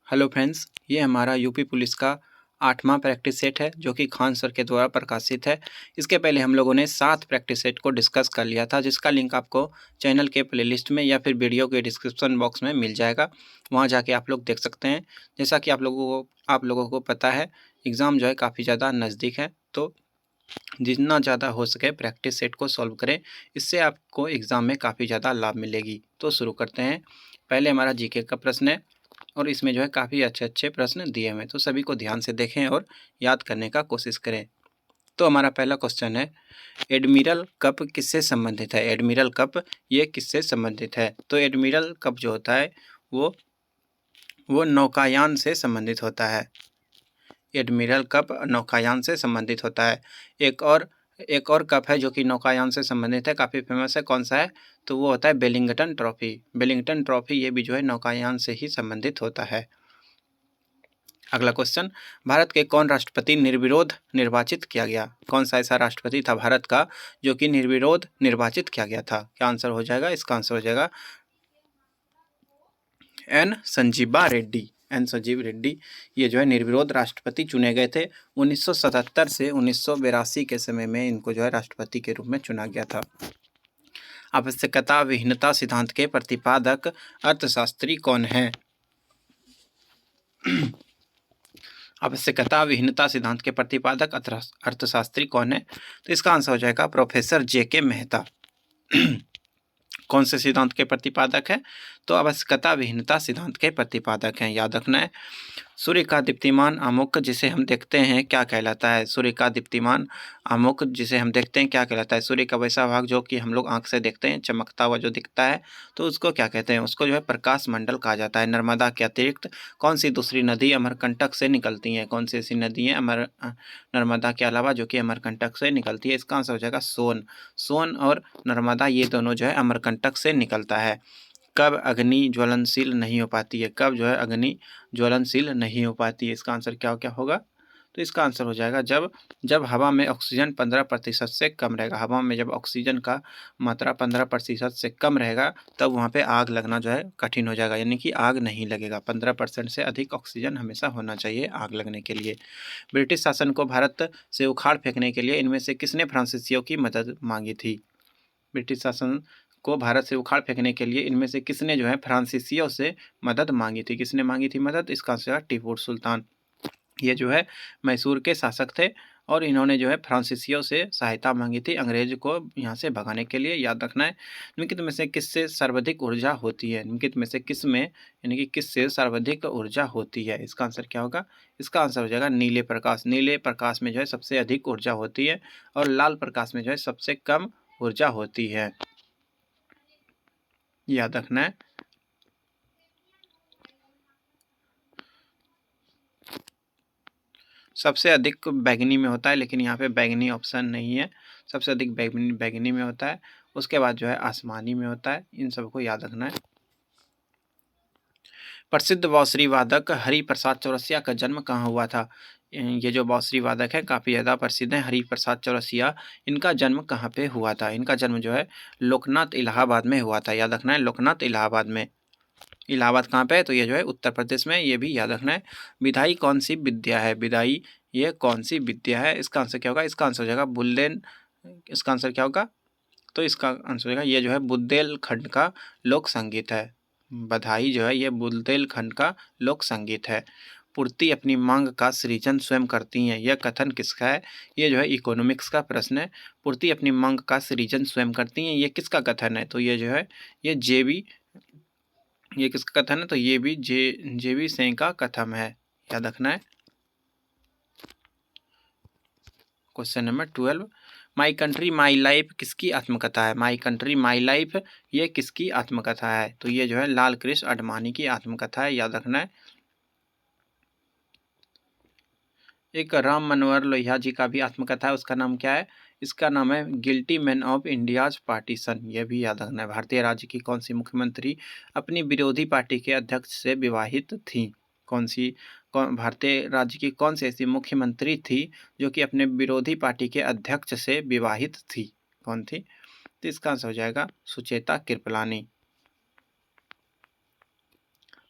Hello friends, ये हमारा UP police का 8वां प्रैक्टिस सेट है जो कि खान सर के द्वारा प्रकाशित है। इसके पहले हम लोगों ने 7 प्रैक्टिस सेट को डिस्कस कर लिया था, जिसका लिंक आपको चैनल के प्लेलिस्ट में या फिर वीडियो के डिस्क्रिप्शन बॉक्स में मिल जाएगा। वहाँ जाके आप लोग देख सकते हैं। जैसा कि आप लोगों को पता है, एग्ज़ाम जो है काफ़ी ज़्यादा नज़दीक है, तो जितना ज़्यादा हो सके प्रैक्टिस सेट को सॉल्व करें। इससे आपको एग्ज़ाम में काफ़ी ज़्यादा लाभ मिलेगी। तो शुरू करते हैं। पहले हमारा जीके का प्रश्न है और इसमें जो है काफ़ी अच्छे-अच्छे प्रश्न दिए हुए हैं, तो सभी को ध्यान से देखें और याद करने का कोशिश करें। तो हमारा पहला क्वेश्चन है, एडमिरल कप किससे संबंधित है? एडमिरल कप ये किससे संबंधित है? तो एडमिरल कप जो होता है वो नौकायान से संबंधित होता है। एडमिरल कप नौकायान से संबंधित होता है। एक और कप है जो कि नौकायान से संबंधित है, काफ़ी फेमस है। कौन सा है? तो वो होता है वेलिंगटन ट्रॉफी। वेलिंगटन ट्रॉफी ये भी जो है नौकायान से ही संबंधित होता है। अगला क्वेश्चन, भारत के कौन राष्ट्रपति निर्विरोध निर्वाचित किया गया? कौन सा ऐसा राष्ट्रपति था भारत का जो कि निर्विरोध निर्वाचित किया गया था? क्या आंसर हो जाएगा? इसका आंसर हो जाएगा एन संजीवा रेड्डी। एन संजीव रेड्डी ये जो है निर्विरोध राष्ट्रपति चुने गए थे। 1977 से 1982 के समय में इनको जो है राष्ट्रपति के रूप में चुना गया था। आवश्यकता विहीनता सिद्धांत के प्रतिपादक अर्थशास्त्री कौन है? आवश्यकता विहीनता सिद्धांत के प्रतिपादक अर्थशास्त्री कौन है? तो इसका आंसर हो जाएगा प्रोफेसर जेके मेहता। कौन से सिद्धांत के प्रतिपादक है? तो आवश्यकता विहीनता सिद्धांत के प्रतिपादक हैं, याद रखना है। सूर्य का दीप्तिमान आमुख जिसे हम देखते हैं क्या कहलाता है? सूर्य का दीप्तिमान आमुख जिसे हम देखते हैं क्या कहलाता है? सूर्य का वैसा भाग जो कि हम लोग आंख से देखते हैं, चमकता हुआ जो दिखता है, तो उसको क्या कहते हैं? उसको जो है प्रकाश मंडल कहा जाता है। नर्मदा के अतिरिक्त कौन सी दूसरी नदी अमरकंटक से निकलती हैं? कौन सी ऐसी नदी है नर्मदा के अलावा जो कि अमरकंटक से निकलती है? इसका आंसर हो जाएगा सोन। सोन और नर्मदा ये दोनों जो है अमरकंटक से निकलता है। कब अग्नि ज्वलनशील नहीं हो पाती है? कब जो है अग्नि ज्वलनशील नहीं हो पाती है? इसका आंसर क्या होगा? तो इसका आंसर हो जाएगा जब हवा में ऑक्सीजन 15% से कम रहेगा। हवा में जब ऑक्सीजन का मात्रा 15% से कम रहेगा, तब वहाँ पे आग लगना जो है कठिन हो जाएगा, यानी कि आग नहीं लगेगा। 15% से अधिक ऑक्सीजन हमेशा होना चाहिए आग लगने के लिए। ब्रिटिश शासन को भारत से उखाड़ फेंकने के लिए इनमें से किसने फ्रांसीसियों की मदद मांगी थी? ब्रिटिश शासन को भारत से उखाड़ फेंकने के लिए इनमें से किसने जो है फ्रांसीसियों से मदद मांगी थी? किसने मांगी थी मदद? इसका आंसर है टीपू सुल्तान। ये जो है मैसूर के शासक थे और इन्होंने जो है फ्रांसीसियों से सहायता मांगी थी अंग्रेज को यहाँ से भगाने के लिए। याद रखना है। निम्नलिखित में से किससे सर्वाधिक ऊर्जा होती है? निम्नलिखित में से किस में यानी कि किससे सर्वाधिक ऊर्जा होती है? इसका आंसर क्या होगा? इसका आंसर हो जाएगा नीले प्रकाश। नीले प्रकाश में जो है सबसे अधिक ऊर्जा होती है और लाल प्रकाश में जो है सबसे कम ऊर्जा होती है। याद रखना है। सबसे अधिक बैंगनी में होता है, लेकिन यहाँ पे बैंगनी ऑप्शन नहीं है। सबसे अधिक बैंगनी में होता है, उसके बाद जो है आसमानी में होता है। इन सबको याद रखना है। प्रसिद्ध बांसुरी वादक हरिप्रसाद चौरसिया का जन्म कहाँ हुआ था? ये जो बांसुरी वादक है काफ़ी ज़्यादा प्रसिद्ध है, हरिप्रसाद चौरसिया। इनका जन्म कहाँ पे हुआ था? इनका जन्म जो है लोकनाथ इलाहाबाद में हुआ था। याद रखना है, लोकनाथ इलाहाबाद में। इलाहाबाद कहाँ पे है? तो ये जो है उत्तर प्रदेश में। ये भी याद रखना है। विधाई कौन सी विद्या है? विधाई ये कौन सी विद्या है? इसका आंसर क्या होगा? इसका आंसर हो जाएगा बुल्लेन। इसका आंसर क्या होगा? तो इसका आंसर हो जाएगा ये जो है बुंदेलखंड का लोक संगीत है। बधाई जो है ये बुंदेलखंड का लोक संगीत है। पूर्ति अपनी मांग का सृजन स्वयं करती हैं, यह कथन किसका है? ये जो है इकोनॉमिक्स का प्रश्न है। पूर्ति अपनी मांग का सृजन स्वयं करती हैं, ये किसका कथन है? तो ये जो है ये किसका कथन है? तो ये भी जेबी सिंह का कथन है। याद रखना है। Question number 12, my country my life किसकी आत्मकथा है? माई कंट्री माई लाइफ ये किसकी आत्मकथा है? तो ये जो है लाल कृष्ण आडवाणी की आत्मकथा है। याद रखना है। एक राम मनोहर लोहिया जी का भी आत्मकथा है, उसका नाम क्या है? इसका नाम है guilty man of India's partition. यह भी याद रखना है। भारतीय राज्य की कौन सी मुख्यमंत्री अपनी विरोधी पार्टी के अध्यक्ष से विवाहित थी? भारतीय राज्य की कौन सी ऐसी मुख्यमंत्री थी जो कि अपने विरोधी पार्टी के अध्यक्ष से विवाहित थी? कौन थी? तो इसका आंसर हो जाएगा सुचेता कृपलानी।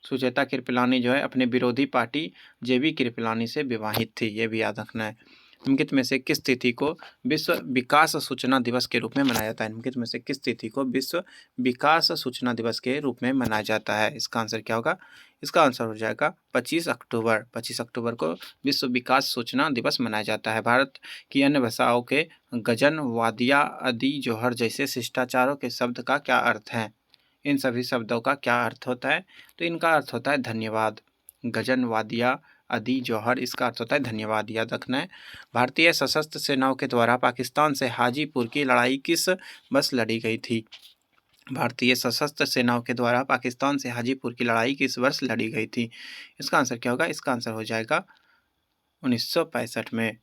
सुचेता कृपलानी जो है अपने विरोधी पार्टी जेबी कृपलानी से विवाहित थी, ये भी याद रखना है। निम्नलिखित में से किस तिथि को विश्व विकास सूचना दिवस के रूप में मनाया जाता है? निम्नलिखित में से किस तिथि को विश्व विकास सूचना दिवस के रूप में मनाया जाता है? इसका आंसर क्या होगा? इसका आंसर हो जाएगा 25 अक्टूबर। 25 अक्टूबर को विश्व विकास सूचना दिवस मनाया जाता है। भारत की अन्य भाषाओं के गजन, वादिया, अदी, जोहर जैसे शिष्टाचारों के शब्द का क्या अर्थ है? इन सभी शब्दों का क्या अर्थ होता है? तो इनका अर्थ होता है धन्यवाद। गजन, वादिया, अदी, जौहर, इसका अर्थ होता है धन्यवाद, याद रखना है। भारतीय सशस्त्र सेनाओं के द्वारा पाकिस्तान से हाजीपुर की लड़ाई किस वर्ष लड़ी गई थी? भारतीय सशस्त्र सेनाओं के द्वारा पाकिस्तान से हाजीपुर की लड़ाई किस वर्ष लड़ी गई थी? इसका आंसर क्या होगा? इसका आंसर हो जाएगा 1965 में।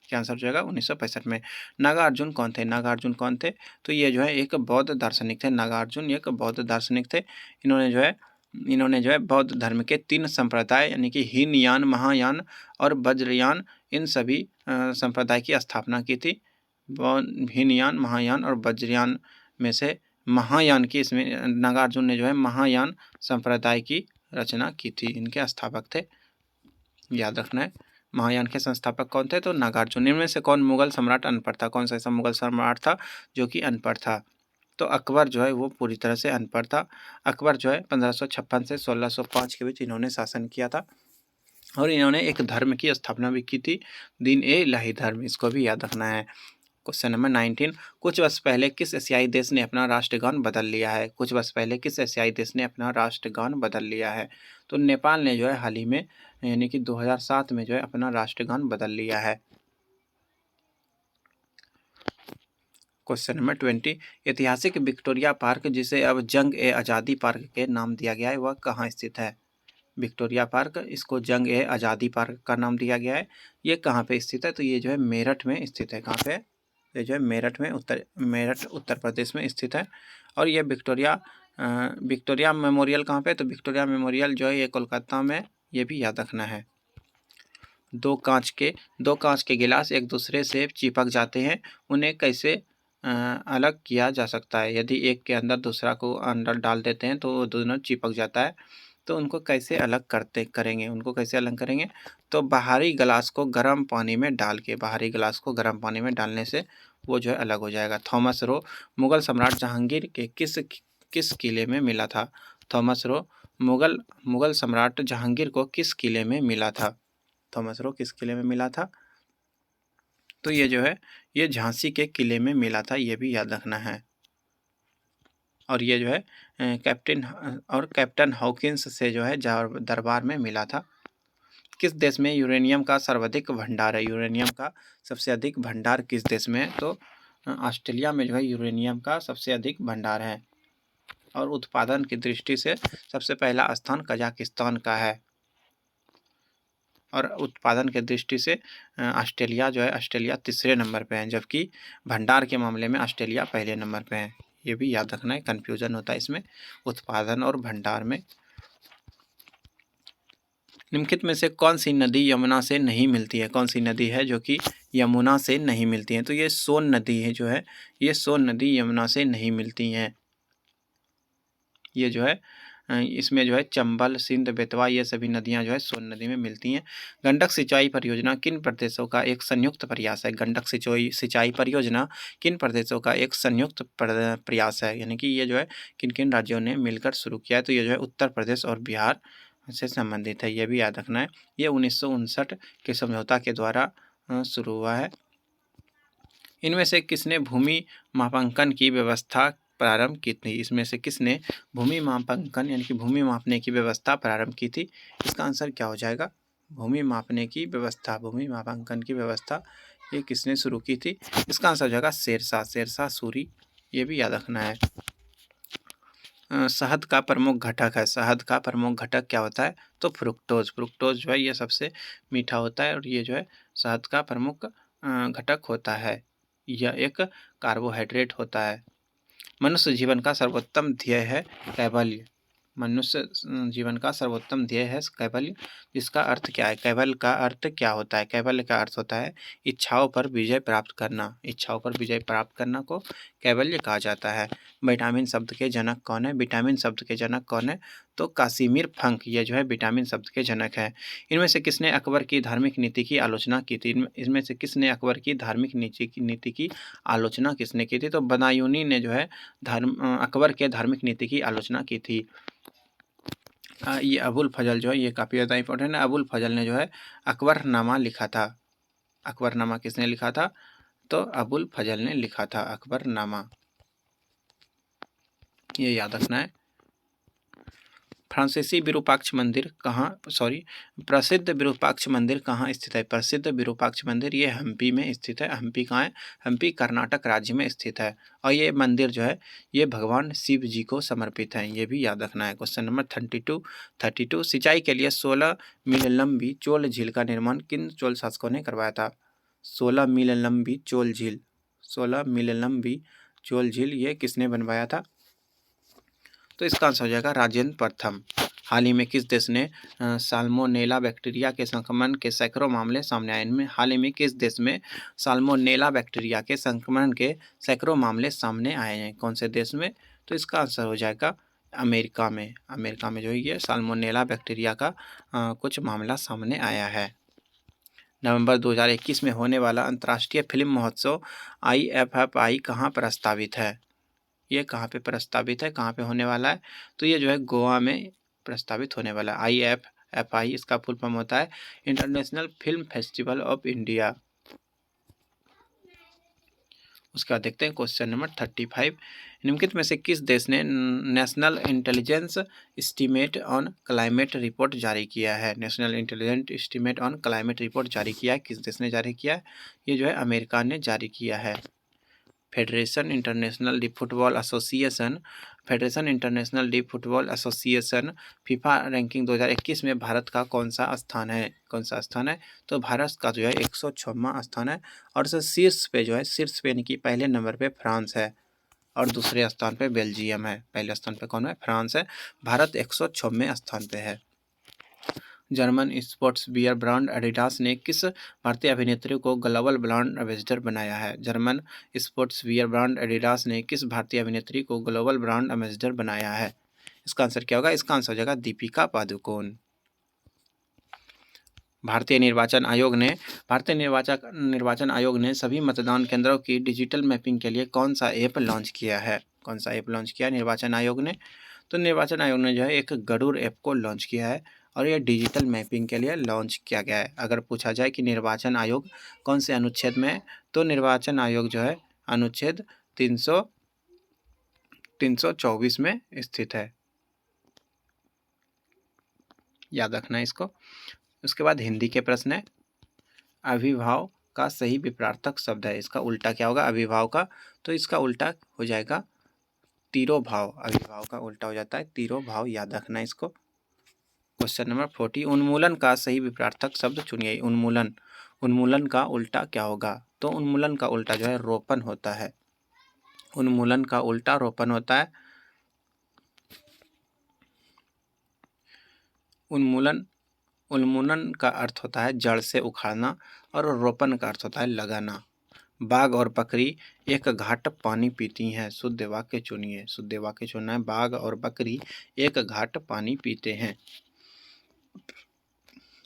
क्या आंसर हो जाएगा? 1965 में। नागार्जुन कौन थे? नागार्जुन कौन थे? तो ये जो है एक बौद्ध दार्शनिक थे। नागार्जुन एक बौद्ध दार्शनिक थे। इन्होंने जो है बौद्ध धर्म के 3 संप्रदाय यानी कि हीनयान, महायान और वज्रयान, इन सभी संप्रदाय की स्थापना की थी। हीनयान, महायान और वज्रयान में से महायान की, इसमें नागार्जुन ने जो है महायान संप्रदाय की रचना की थी। इनके स्थापक थे, याद रखना है। महायान के संस्थापक कौन थे? तो नागार्जुन। इनमें से कौन मुगल सम्राट अनपढ़ था? कौन सा ऐसा मुगल सम्राट था जो कि अनपढ़ था? तो अकबर जो है वो पूरी तरह से अनपढ़ था। अकबर जो है 1556 से 1605 के बीच इन्होंने शासन किया था और इन्होंने एक धर्म की स्थापना भी की थी, दीन-ए-इलाही धर्म, इसको भी याद रखना है। क्वेश्चन नंबर 19, कुछ वर्ष पहले किस एशियाई देश ने अपना राष्ट्रगान बदल लिया है? कुछ वर्ष पहले किस एशियाई देश ने अपना राष्ट्रगान बदल लिया है? तो नेपाल ने जो है हाल ही में यानी कि 2007 में जो है अपना राष्ट्रगान बदल लिया है। क्वेश्चन नंबर 20, ऐतिहासिक विक्टोरिया पार्क जिसे अब जंग-ए-आज़ादी पार्क के नाम दिया गया है वह कहाँ स्थित है? विक्टोरिया पार्क, इसको जंग-ए-आज़ादी पार्क का नाम दिया गया है। ये कहाँ पे स्थित है? तो ये जो है मेरठ में स्थित है। कहाँ पे है? ये जो है मेरठ में, मेरठ उत्तर प्रदेश में स्थित है। और ये विक्टोरिया मेमोरियल कहाँ पे है? तो विक्टोरिया मेमोरियल जो है ये कोलकाता में, ये भी याद रखना है। दो कांच के गिलास एक दूसरे से चिपक जाते हैं, उन्हें कैसे अलग किया जा सकता है? यदि एक के अंदर दूसरा को अंदर डाल देते हैं तो वो दोनों चिपक जाता है, तो उनको कैसे अलग करेंगे? उनको कैसे अलग करेंगे? तो बाहरी गिलास को गर्म पानी में डालने से वो जो है अलग हो जाएगा। थॉमस रो मुगल सम्राट जहांगीर के किस किले में मिला था? थॉमस रो मुगल सम्राट जहांगीर को किस किले में मिला था? थॉमस रो किस किले में मिला था? तो ये जो है ये झांसी के किले में मिला था, ये भी याद रखना है। और ये जो है कैप्टन हॉकिंस से जो है दरबार में मिला था। किस देश में यूरेनियम का सर्वाधिक भंडार है? यूरेनियम का सबसे अधिक भंडार किस देश में है? तो ऑस्ट्रेलिया में जो है यूरेनियम का सबसे अधिक भंडार है। और उत्पादन की दृष्टि से सबसे पहला स्थान कजाकिस्तान का है। और उत्पादन के दृष्टि से ऑस्ट्रेलिया तीसरे नंबर पे है, जबकि भंडार के मामले में ऑस्ट्रेलिया पहले नंबर पे है। ये भी याद रखना है, कन्फ्यूजन होता है इसमें उत्पादन और भंडार में। निम्नलिखित में से कौन सी नदी यमुना से नहीं मिलती है? कौन सी नदी है जो कि यमुना से नहीं मिलती है? तो ये सोन नदी है जो है, ये सोन नदी यमुना से नहीं मिलती हैं। ये जो है इसमें जो है चंबल, सिंध, बेतवा, ये सभी नदियां जो है सोन नदी में मिलती हैं। गंडक सिंचाई परियोजना किन प्रदेशों का एक संयुक्त प्रयास है? गंडक सिंचाई परियोजना किन प्रदेशों का एक संयुक्त प्रयास है? यानी कि ये जो है किन किन राज्यों ने मिलकर शुरू किया है? तो ये जो है उत्तर प्रदेश और बिहार से संबंधित है, ये भी याद रखना है। ये 1959 के समझौता के द्वारा शुरू हुआ है। इनमें से किसने भूमि मापांकन की व्यवस्था प्रारंभ की थी? इसमें से किसने भूमि मापांकन यानी कि भूमि मापने की व्यवस्था प्रारंभ की थी? इसका आंसर क्या हो जाएगा? भूमि मापांकन की व्यवस्था ये किसने शुरू की थी? इसका आंसर हो जाएगा शेरशाह सूरी, ये भी याद रखना है। शहद का प्रमुख घटक है। शहद का प्रमुख घटक क्या होता है? तो फ्रुक्टोज जो है ये सबसे मीठा होता है और ये जो है शहद का प्रमुख घटक होता है। यह एक कार्बोहाइड्रेट होता है। मनुष्य जीवन का सर्वोत्तम ध्येय है कैवल्य। मनुष्य जीवन का सर्वोत्तम ध्येय है कैवल्य, जिसका अर्थ क्या है? कैवल्य का अर्थ क्या होता है? कैवल्य का अर्थ होता है इच्छाओं पर विजय प्राप्त करना। इच्छाओं पर विजय प्राप्त करना को कैवल्य कहा जाता है। विटामिन शब्द के जनक कौन है? विटामिन शब्द के जनक कौन है? तो कासिमिर फंक ये जो है विटामिन शब्द के जनक है। इनमें से किसने अकबर की धार्मिक नीति की आलोचना की थी? इनमें से किसने अकबर की धार्मिक नीति की आलोचना किसने की थी? तो बदायूनी ने जो है अकबर के धार्मिक नीति की आलोचना की थी। ये अबुल फजल जो है ये काफ़ी ज़्यादा इंपॉर्टेंट है। अबुल फजल ने जो है अकबरनामा लिखा था। अकबरनामा किसने लिखा था? तो अबुल फजल ने लिखा था अकबरनामा, ये याद रखना है। फ्रांसीसी विरूपाक्ष मंदिर कहाँ प्रसिद्ध विरूपाक्ष मंदिर कहाँ स्थित है? प्रसिद्ध विरूपाक्ष मंदिर ये हम्पी में स्थित है। हम्पी कहाँ है? हम्पी कर्नाटक राज्य में स्थित है। और ये मंदिर जो है ये भगवान शिव जी को समर्पित है, ये भी याद रखना है। क्वेश्चन नंबर 32 सिंचाई के लिए 16 मील लंबी चोल झील का निर्माण किन चोल शासकों ने करवाया था? 16 मील लंबी चोल झील, 16 मील लंबी चोल झील ये किसने बनवाया था? तो इसका आंसर हो जाएगा राजेंद्र प्रथम। हाल ही में किस देश ने साल्मोनेला बैक्टीरिया के संक्रमण के सैकड़ों मामले सामने आए? इनमें हाल ही में किस देश में साल्मोनेला बैक्टीरिया के संक्रमण के सैकड़ों मामले सामने आए हैं? कौन से देश में? तो इसका आंसर हो जाएगा अमेरिका में। अमेरिका में जो है ये साल्मोनेला बैक्टीरिया का कुछ मामला सामने आया है। नवंबर 2021 में होने वाला अंतर्राष्ट्रीय फिल्म महोत्सव IFFI कहाँ प्रस्तावित है? ये कहाँ पे प्रस्तावित है, कहाँ पे होने वाला है? तो ये जो है गोवा में प्रस्तावित होने वाला है। IFFI इसका फुल फॉर्म होता है international film festival of India. उसके बाद देखते हैं क्वेश्चन नंबर 35। निम्नलिखित में से किस देश ने national intelligence estimate on climate report जारी किया है? National intelligence estimate on climate report जारी किया है, किस देश ने जारी किया है? ये जो है अमेरिका ने जारी किया है। Federation international D football association FIFA ranking 2021 में भारत का कौन सा स्थान है? कौन सा स्थान है? तो भारत का जो है 106वां स्थान है। और शीर्ष पे जो है यानी कि पहले नंबर पे फ्रांस है और दूसरे स्थान पे बेल्जियम है। पहले स्थान पे कौन है? फ्रांस है। भारत 106वें स्थान पे है। German sports wear brand Adidas ने किस भारतीय अभिनेत्री को ग्लोबल ब्रांड एम्बेसडर बनाया है? German sports wear brand Adidas ने किस भारतीय अभिनेत्री को ग्लोबल ब्रांड एम्बेसडर बनाया है? इसका आंसर क्या होगा? इसका आंसर हो जाएगा दीपिका पादुकोण। भारतीय निर्वाचन आयोग ने सभी मतदान केंद्रों की डिजिटल मैपिंग के लिए कौन सा ऐप लॉन्च किया है? कौन सा ऐप लॉन्च किया निर्वाचन आयोग ने? तो निर्वाचन आयोग ने जो है एक गरुड़ ऐप को लॉन्च किया है और यह डिजिटल मैपिंग के लिए लॉन्च किया गया है। अगर पूछा जाए कि निर्वाचन आयोग कौन से अनुच्छेद में है, तो निर्वाचन आयोग जो है अनुच्छेद 324 में स्थित है, याद रखना है इसको। उसके बाद हिंदी के प्रश्न है। अभिभाव का सही विपरीतार्थक शब्द है, इसका उल्टा क्या होगा अभिभाव का? तो इसका उल्टा हो जाएगा तिरोभाव। अभिभाव का उल्टा हो जाता है तिरोभाव, याद रखना है इसको। क्वेश्चन नंबर 40 उन्मूलन का सही विपरीतार्थक शब्द चुनिए। उन्मूलन का उल्टा क्या होगा? तो उन्मूलन का उल्टा जो है रोपण होता है। उन्मूलन का उल्टा रोपण होता है। उन्मूलन का अर्थ होता है जड़ से उखाड़ना और रोपण का अर्थ होता है लगाना। बाघ और बकरी एक घाट पानी पीती हैं, शुद्ध वाक्य चुनिए। शुद्ध वाक्य चुनना है। बाघ और बकरी एक घाट पानी पीते हैं।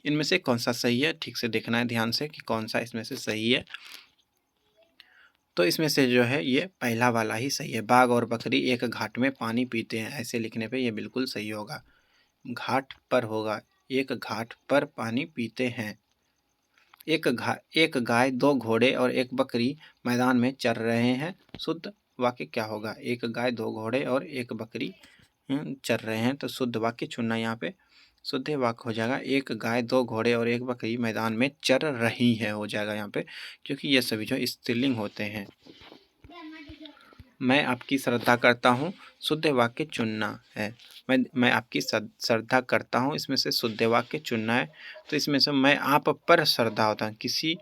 इनमें से कौन सा सही है? ठीक से देखना है ध्यान से कि कौन सा इसमें से सही है। तो इसमें से जो है ये पहला वाला ही सही है। बाघ और बकरी एक घाट में पानी पीते हैं, ऐसे लिखने पे ये बिल्कुल सही होगा। घाट पर होगा, एक घाट पर पानी पीते हैं। एक गाय, दो घोड़े और एक बकरी मैदान में चर रहे हैं, शुद्ध वाक्य क्या होगा? एक गाय, दो घोड़े और एक बकरी चर रहे हैं, तो शुद्ध वाक्य चुनना यहाँ पे। शुद्ध वाक्य हो जाएगा एक गाय, दो घोड़े और एक बकरी मैदान में चर रही है, हो जाएगा यहाँ पे, क्योंकि ये सभी जो स्त्रीलिंग होते हैं। मैं आपकी श्रद्धा करता हूँ, शुद्ध वाक्य चुनना है। मैं आपकी श्रद्धा करता हूँ, इसमें से शुद्ध वाक्य चुनना है। तो इसमें से मैं आप पर श्रद्धा होता है, किसी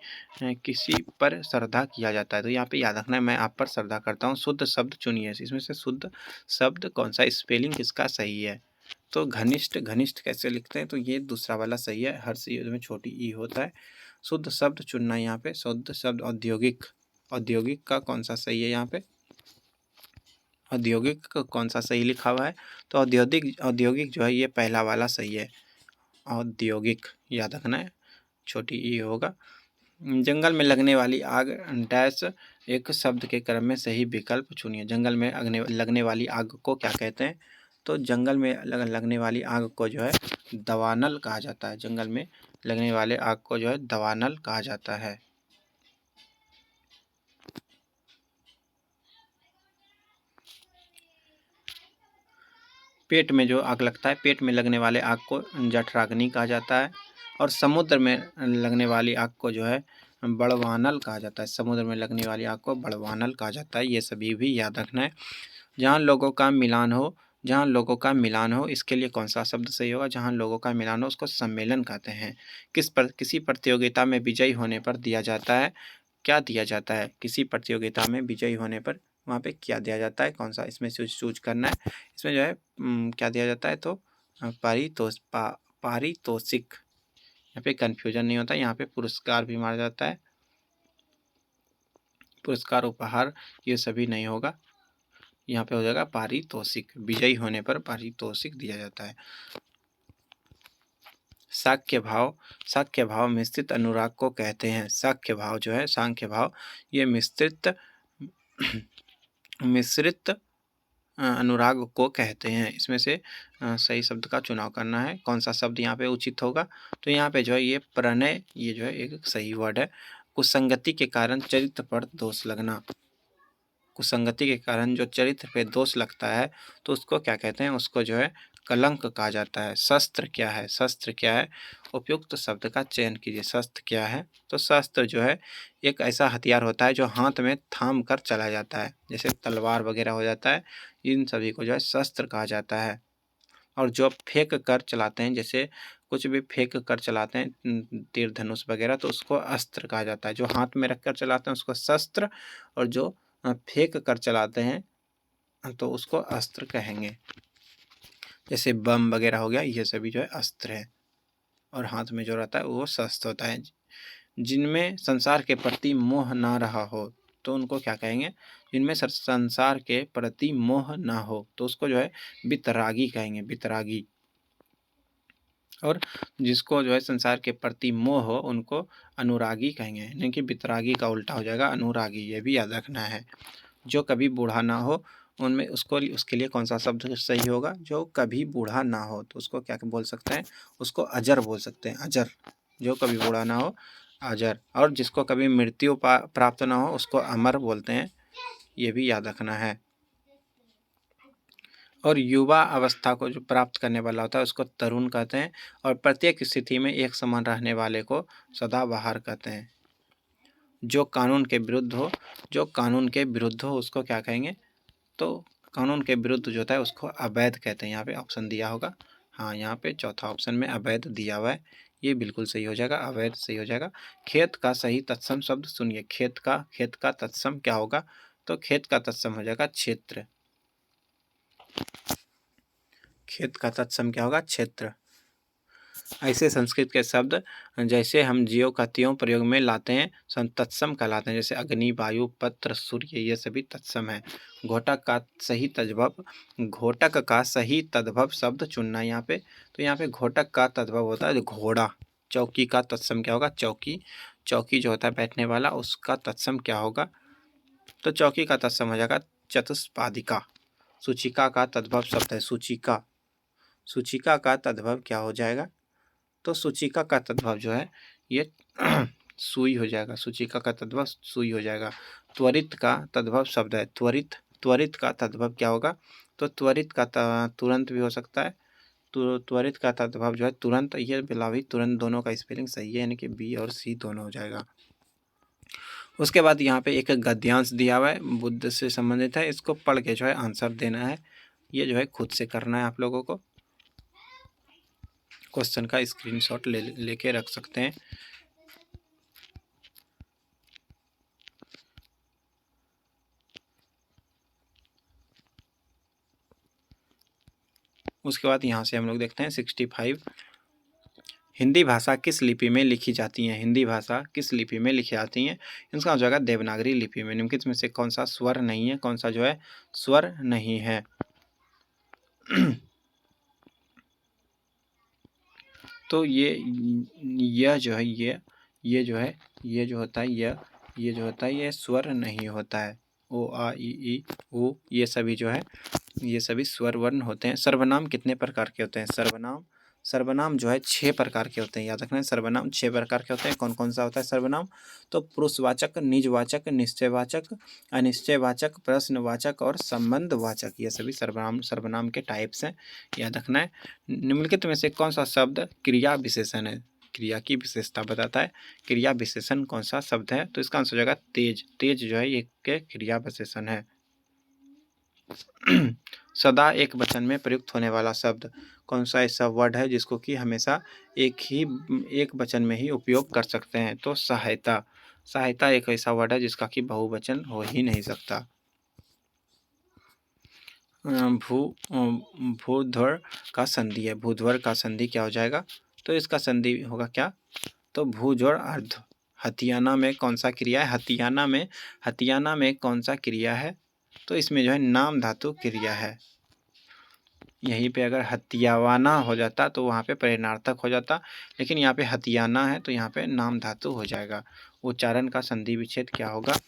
पर श्रद्धा किया जाता है, तो यहाँ पे याद रखना है मैं आप पर श्रद्धा करता हूँ। शुद्ध शब्द चुनिए, इसमें से शुद्ध शब्द कौन सा, स्पेलिंग किसका सही है? तो घनिष्ठ कैसे लिखते हैं? तो ये दूसरा वाला सही है, हर युद्ध में छोटी ई होता है। शुद्ध शब्द चुनना है यहाँ पे। शुद्ध शब्द औद्योगिक का कौन सा सही है यहाँ पे? औद्योगिक कौन सा सही लिखा हुआ है? तो औद्योगिक औद्योगिक जो है ये पहला वाला सही है। औद्योगिक याद रखना है, छोटी ई होगा। जंगल में लगने वाली आग डैश एक शब्द के क्रम में सही विकल्प चुनिए। जंगल में लगने वाली आग को क्या कहते हैं? तो जंगल में लगने वाली आग को जो है दवानल कहा जाता है। जंगल में लगने वाले आग को जो है दवानल कहा जाता है। पेट में जो आग लगता है, पेट में लगने वाले आग को जठराग्नि कहा जाता है। और समुद्र में लगने वाली आग को जो है बड़वानल कहा जाता है। समुद्र में लगने वाली आग को बड़वानल कहा जाता है। ये सभी भी याद रखना है। जहाँ लोगों का मिलान हो, जहाँ लोगों का मिलान हो, इसके लिए कौन सा शब्द सही होगा? जहाँ लोगों का मिलान हो उसको सम्मेलन कहते हैं। किसी प्रतियोगिता में विजयी होने पर दिया जाता है, क्या दिया जाता है? किसी प्रतियोगिता में विजयी होने पर वहाँ पे क्या दिया जाता है? कौन सा इसमें चूज करना है? इसमें जो है क्या दिया जाता है? तो पारितोषिक। यहाँ पे कन्फ्यूजन नहीं होता, यहाँ पे पुरस्कार भी मारा जाता है। पुरस्कार, उपहार ये सभी नहीं होगा, यहाँ पे हो जाएगा पारितोषिक। विजयी होने पर पारितोषिक दिया जाता है। साक्ष्य भाव, साक्ष्य भाव मिश्रित अनुराग को कहते हैं। साक्ष्य भाव जो है, सांख्य भाव, ये मिश्रित अनुराग को कहते हैं। इसमें से सही शब्द का चुनाव करना है। कौन सा शब्द यहाँ पे उचित होगा? तो यहाँ पे जो है ये प्रणय, ये जो है एक सही वर्ड है। कुसंगति के कारण चरित्र पर दोष लगना, कुसंगति के कारण जो चरित्र पे दोष लगता है तो उसको क्या कहते हैं? उसको जो है कलंक कहा जाता है। शस्त्र क्या है? शस्त्र क्या है? उपयुक्त शब्द का चयन कीजिए। शस्त्र क्या है? तो शस्त्र जो है एक ऐसा हथियार होता है जो हाथ में थाम कर चला जाता है, जैसे तलवार वगैरह हो जाता है। इन सभी को जो है शस्त्र कहा जाता है। और जो फेंक कर चलाते हैं, जैसे कुछ भी फेंक कर चलाते हैं, तीर धनुष वगैरह, तो उसको अस्त्र कहा जाता है। जो हाथ में रख कर चलाते हैं उसको शस्त्र, और जो फेंक कर चलाते हैं तो उसको अस्त्र कहेंगे। जैसे बम वगैरह हो गया, ये सभी जो है अस्त्र है। और हाथ में जो रहता है वो शस्त्र होता है। जिनमें संसार के प्रति मोह ना रहा हो तो उनको क्या कहेंगे? जिनमें संसार के प्रति मोह ना हो तो उसको जो है वितरागी कहेंगे, वितरागी। और जिसको जो है संसार के प्रति मोह हो उनको अनुरागी कहेंगे, यानी कि वितरागी का उल्टा हो जाएगा अनुरागी। ये भी याद रखना है। जो कभी बूढ़ा ना हो, उनमें उसके लिए कौन सा शब्द सही होगा? जो कभी बूढ़ा ना हो तो उसको क्या बोल सकते हैं? उसको अजर बोल सकते हैं, अजर। जो कभी बूढ़ा ना हो, अजर। और जिसको कभी मृत्यु प्राप्त ना हो उसको अमर बोलते हैं। ये भी याद रखना है। और युवा अवस्था को जो प्राप्त करने वाला होता है उसको तरुण कहते हैं। और प्रत्येक स्थिति में एक समान रहने वाले को सदाबहार कहते हैं। जो कानून के विरुद्ध हो, जो कानून के विरुद्ध हो उसको क्या कहेंगे? तो कानून के विरुद्ध जो होता है उसको अवैध कहते हैं। यहाँ पे ऑप्शन दिया होगा, हाँ यहाँ पे चौथा ऑप्शन में अवैध दिया हुआ है, ये बिल्कुल सही हो जाएगा, अवैध सही हो जाएगा। खेत का सही तत्सम शब्द सुनिए। खेत का तत्सम क्या होगा? तो खेत का तत्सम हो जाएगा क्षेत्र। खेत का तत्सम क्या होगा? क्षेत्र। ऐसे संस्कृत के शब्द जैसे हम ज्यों का त्यों प्रयोग में लाते हैं तत्सम कहलाते हैं। जैसे अग्नि, वायु, पत्र, सूर्य, ये सभी तत्सम है। घोटक का सही तद्भव, घोटक का सही तद्भव शब्द चुनना है यहाँ पे। तो यहाँ पे घोटक का तद्भव होता है घोड़ा। चौकी का तत्सम क्या होगा? चौकी। चौकी जो होता है बैठने वाला, उसका तत्सम क्या होगा? तो चौकी का तत्सम हो जाएगा चतुष्पादिका। सूचिका का तद्भव शब्द है सूचिका। सूचिका का तद्भव क्या हो जाएगा? तो सूचिका का तद्भव जो है ये सुई हो जाएगा। सूचिका का तद्भव सुई हो जाएगा। त्वरित का तद्भव शब्द है त्वरित। त्वरित का तद्भव क्या होगा? तो त्वरित का तुरंत भी हो सकता है। तो त्वरित का तद्भव जो है तुरंत, ये बिलावी तुरंत दोनों का स्पेलिंग सही है, यानी कि बी और सी दोनों हो जाएगा। उसके बाद यहाँ पे एक गद्यांश दिया हुआ है, बुद्ध से संबंधित है। इसको पढ़ के जो है आंसर देना है। ये जो है खुद से करना है आप लोगों को। क्वेश्चन का स्क्रीनशॉट लेके रख सकते हैं। उसके बाद यहाँ से हम लोग देखते हैं 65। हिंदी भाषा किस लिपि में लिखी जाती है? हिंदी भाषा किस लिपि में लिखी जाती है? इसका हो जाएगा देवनागरी लिपि में। निम्नलिखित में से कौन सा स्वर नहीं है? कौन सा जो है स्वर नहीं है? तो यह जो है ये जो है ये जो होता है ये जो होता है ये स्वर नहीं होता है। ओ आ ई उ ये सभी जो है ये सभी स्वर वर्ण होते हैं। सर्वनाम कितने प्रकार के होते हैं? सर्वनाम जो है 6 प्रकार के होते हैं। याद रखना है, सर्वनाम 6 प्रकार के होते हैं। कौन कौन सा होता है सर्वनाम? तो पुरुषवाचक, निजवाचक, निश्चयवाचक, अनिश्चयवाचक, प्रश्नवाचक और संबंधवाचक, ये सभी सर्वनाम के टाइप्स हैं। याद रखना है। निम्नलिखित में से कौन सा शब्द क्रिया विशेषण है? क्रिया की विशेषता बताता है। क्रिया विशेषण कौन सा शब्द है? तो इसका आंसर हो जाएगा तेज। तेज जो है एक के क्रिया विशेषण है। सदा एक वचन में प्रयुक्त होने वाला शब्द कौन सा ऐसा वर्ड है जिसको कि हमेशा एक वचन में ही उपयोग कर सकते हैं? तो सहायता। सहायता एक ऐसा वर्ड है जिसका कि बहुवचन हो ही नहीं सकता। भूध्वर का संधि है। भूध्वर का संधि क्या हो जाएगा? तो इसका संधि होगा क्या? तो भूजोड़ अर्ध। हथियाना में कौन सा क्रिया है? हथियाना में कौन सा क्रिया है? तो इसमें जो है नाम धातु क्रिया है। यहीं पे अगर हथियावाना हो जाता तो वहाँ पे प्रेरणार्थक हो जाता, लेकिन यहाँ पे हथियाना है तो यहाँ पे नाम धातु हो जाएगा। उच्चारण का संधि विच्छेद क्या होगा?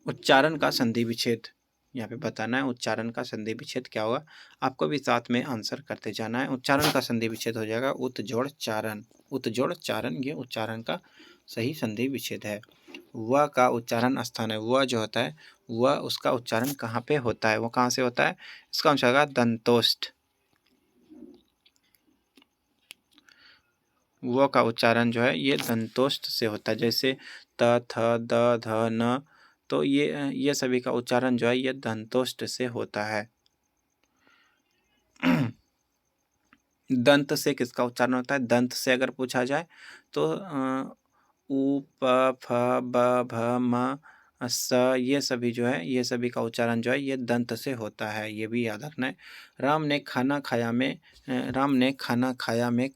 उच्चारण का संधि विच्छेद यहाँ पे बताना है। उच्चारण का संधि विच्छेद क्या होगा? आपको भी साथ में आंसर करते जाना है। उच्चारण का संधि विच्छेद हो जाएगा उत्जोड़ चारण। उत्जोड़ चारण ये उच्चारण का सही संधि विच्छेद है। व का उच्चारण स्थान है। व जो होता है वह उसका उच्चारण कहाँ पे होता है? वो कहाँ से होता है? इसका आंसर होगा दंतोष्ठ। व का उच्चारण जो है ये दंतोष्ठ से होता है। जैसे त थ द ध न, तो ये सभी का उच्चारण जो है ये दंतोष्ठ से होता है। दंत से किसका उच्चारण होता है? दंत से अगर पूछा जाए तो उ प फ ब भ म स, ये सभी जो है ये सभी का उच्चारण जो है ये दंत से होता है। ये भी याद रखना है। राम ने खाना खाया में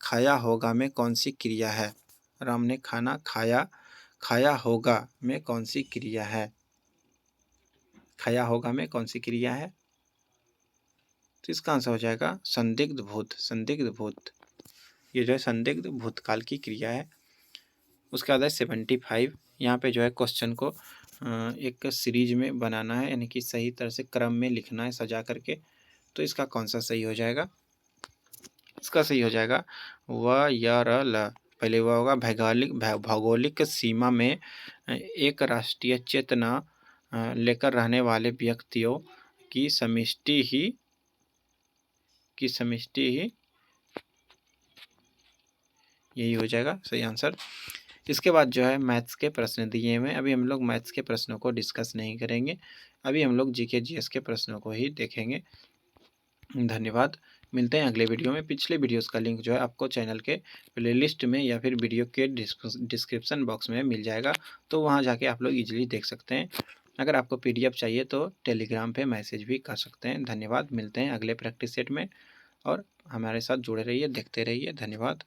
खाया होगा में कौन सी क्रिया है? राम ने खाना खाया होगा में कौन सी क्रिया है? खाया होगा में कौन सी क्रिया है? तो इसका आंसर हो जाएगा संदिग्ध भूत। संदिग्ध भूत ये जो है संदिग्ध भूतकाल की क्रिया है। उसके बाद है 75। यहाँ पे जो है क्वेश्चन को एक सीरीज में बनाना है, यानी कि सही तरह से क्रम में लिखना है सजा करके। तो इसका कौन सा सही हो जाएगा? इसका सही हो जाएगा व य र ल। पहले वह होगा भौगोलिक सीमा में एक राष्ट्रीय चेतना लेकर रहने वाले व्यक्तियों की समष्टि ही यही हो जाएगा सही आंसर। इसके बाद जो है मैथ्स के प्रश्न दिए हुए हैं। अभी हम लोग मैथ्स के प्रश्नों को डिस्कस नहीं करेंगे, अभी हम लोग जीके जीएस के प्रश्नों को ही देखेंगे। धन्यवाद। मिलते हैं अगले वीडियो में। पिछले वीडियोस का लिंक जो है आपको चैनल के प्लेलिस्ट में या फिर वीडियो के डिस्क्रिप्शन बॉक्स में मिल जाएगा, तो वहाँ जाके आप लोग इजीली देख सकते हैं। अगर आपको पीडीएफ चाहिए तो टेलीग्राम पे मैसेज भी कर सकते हैं। धन्यवाद। मिलते हैं अगले प्रैक्टिस सेट में और हमारे साथ जुड़े रहिए, देखते रहिए। धन्यवाद।